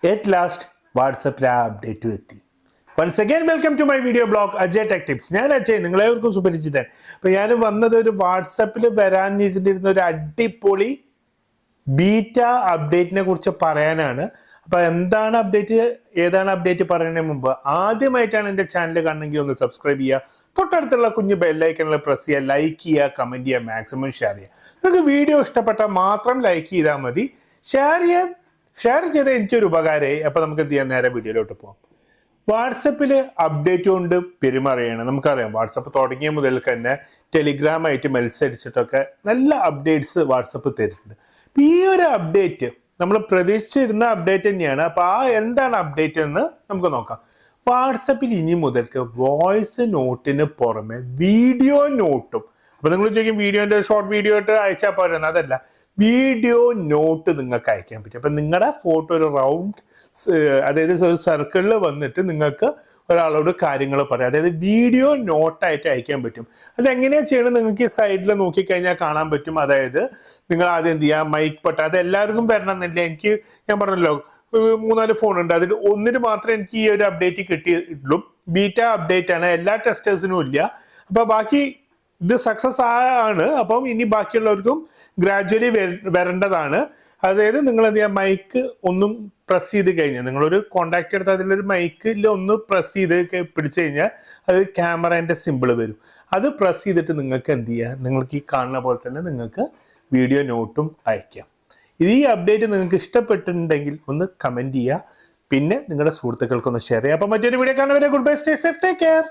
At last, WhatsApp update എത്തി. Once again, welcome to my video blog, AjayTechTips. ഞാൻ അജയ്, നിങ്ങളെവർക്കും സുപരിചിതൻ. അപ്പോൾ ഞാൻ വന്നത് ഒരു വാട്സപ്പിൽ വരാനിരുന്നിരുന്ന ഒരു അടിപൊളി ബീറ്റ അപ്ഡേറ്റിനെ കുറിച്ച് പറയാനാണ്. അപ്പോൾ എന്താണ് അപ്ഡേറ്റ്, ഏതാണ് അപ്ഡേറ്റ് പറയുന്നതിന് മുമ്പ് ആദ്യമായിട്ടാണ് എൻ്റെ ചാനൽ കാണണമെങ്കിൽ ഒന്ന് സബ്സ്ക്രൈബ് ചെയ്യുക, തൊട്ടടുത്തുള്ള കുഞ്ഞു ബെല്ലൈക്കണിൽ പ്രസ് ചെയ്യുക, ലൈക്ക് ചെയ്യുക, കമൻറ്റ് ചെയ്യുക, മാക്സിമം ഷെയർ ചെയ്യുക. നിങ്ങൾക്ക് വീഡിയോ ഇഷ്ടപ്പെട്ടാൽ മാത്രം ലൈക്ക് ചെയ്താൽ മതി. ഷെയർ ചെയ്ത എനിക്കൊരു ഉപകാരമായി. അപ്പോൾ നമുക്ക് എന്ത് ചെയ്യാൻ, നേരെ വീഡിയോയിലോട്ട് പോകാം. വാട്സപ്പിൽ അപ്ഡേറ്റ് കൊണ്ട് പെരുമാറുകയാണ്. നമുക്കറിയാം, വാട്സപ്പ് തുടങ്ങിയ മുതൽ തന്നെ ടെലിഗ്രാമായിട്ട് മത്സരിച്ചിട്ടൊക്കെ നല്ല അപ്ഡേറ്റ്സ് വാട്സപ്പ് തരുന്നുണ്ട്. ഈ ഒരു അപ്ഡേറ്റ് നമ്മൾ പ്രതീക്ഷിച്ചിരുന്ന അപ്ഡേറ്റ് തന്നെയാണ്. അപ്പോൾ എന്താണ് അപ്ഡേറ്റ് എന്ന് നമുക്ക് നോക്കാം. വാട്സപ്പിൽ ഇനി മുതൽക്ക് വോയിസ് നോട്ടിന് പുറമെ വീഡിയോ നോട്ടും, അപ്പോൾ നിങ്ങൾ ചോദിക്കും വീഡിയോൻ്റെ ഷോർട്ട് വീഡിയോ ആയിട്ട് അയച്ചാൽ പോരുന്നത്, അതല്ല, വീഡിയോ നോട്ട് നിങ്ങൾക്ക് അയക്കാൻ പറ്റും. അപ്പം നിങ്ങളുടെ ഫോട്ടോ ഒരു റൗണ്ട്, അതായത് ഒരു സർക്കിളിൽ വന്നിട്ട് നിങ്ങൾക്ക് ഒരാളോട് കാര്യങ്ങൾ പറയാം. അതായത് വീഡിയോ നോട്ടായിട്ട് അയക്കാൻ പറ്റും. അതെങ്ങനെയാണ് ചെയ്യണം, നിങ്ങൾക്ക് ഈ സൈഡിൽ നോക്കിക്കഴിഞ്ഞാൽ കാണാൻ പറ്റും. അതായത് നിങ്ങൾ ആദ്യം എന്ത് ചെയ്യുക, മൈക്ക് ബട്ടൺ, അത് എല്ലാവർക്കും വരണം എന്നില്ല. ഞാൻ പറഞ്ഞല്ലോ, 3-4 ഫോൺ ഉണ്ട്, അതിൽ ഒന്നിന് മാത്രമേ എനിക്ക് ഈ ഒരു അപ്ഡേറ്റ് കിട്ടിയിട്ടുള്ളൂ. ബീറ്റ അപ്ഡേറ്റ് ആണ്, എല്ലാ ടെസ്റ്റേഴ്സിനും ഇല്ല. അപ്പോൾ ബാക്കി ഇത് സക്സസ് ആണ്. അപ്പം ഇനി ബാക്കിയുള്ളവർക്കും ഗ്രാജുവലി വരേണ്ടതാണ്. അതായത് നിങ്ങൾ എന്ത് ചെയ്യുക, മൈക്ക് ഒന്നും പ്രസ് ചെയ്ത് കഴിഞ്ഞാൽ, നിങ്ങളൊരു കോണ്ടാക്ട് എടുത്ത് അതിലൊരു മൈക്കിൽ ഒന്ന് പ്രസ് ചെയ്ത് പിടിച്ചു കഴിഞ്ഞാൽ അത് ക്യാമറേൻ്റെ സിമ്പിൾ വരും. അത് പ്രസ് ചെയ്തിട്ട് നിങ്ങൾക്ക് എന്ത് ചെയ്യുക, നിങ്ങൾക്ക് ഈ കാണുന്ന പോലെ തന്നെ നിങ്ങൾക്ക് വീഡിയോ നോട്ടും അയക്കാം. ഈ അപ്ഡേറ്റ് നിങ്ങൾക്ക് ഇഷ്ടപ്പെട്ടിട്ടുണ്ടെങ്കിൽ ഒന്ന് കമൻറ്റ് ചെയ്യുക, പിന്നെ നിങ്ങളുടെ സുഹൃത്തുക്കൾക്കൊന്ന് ഷെയർ ചെയ്യുക. അപ്പം മറ്റൊരു വീഡിയോ കാണുന്നവരെ good bye, stay safe, take care.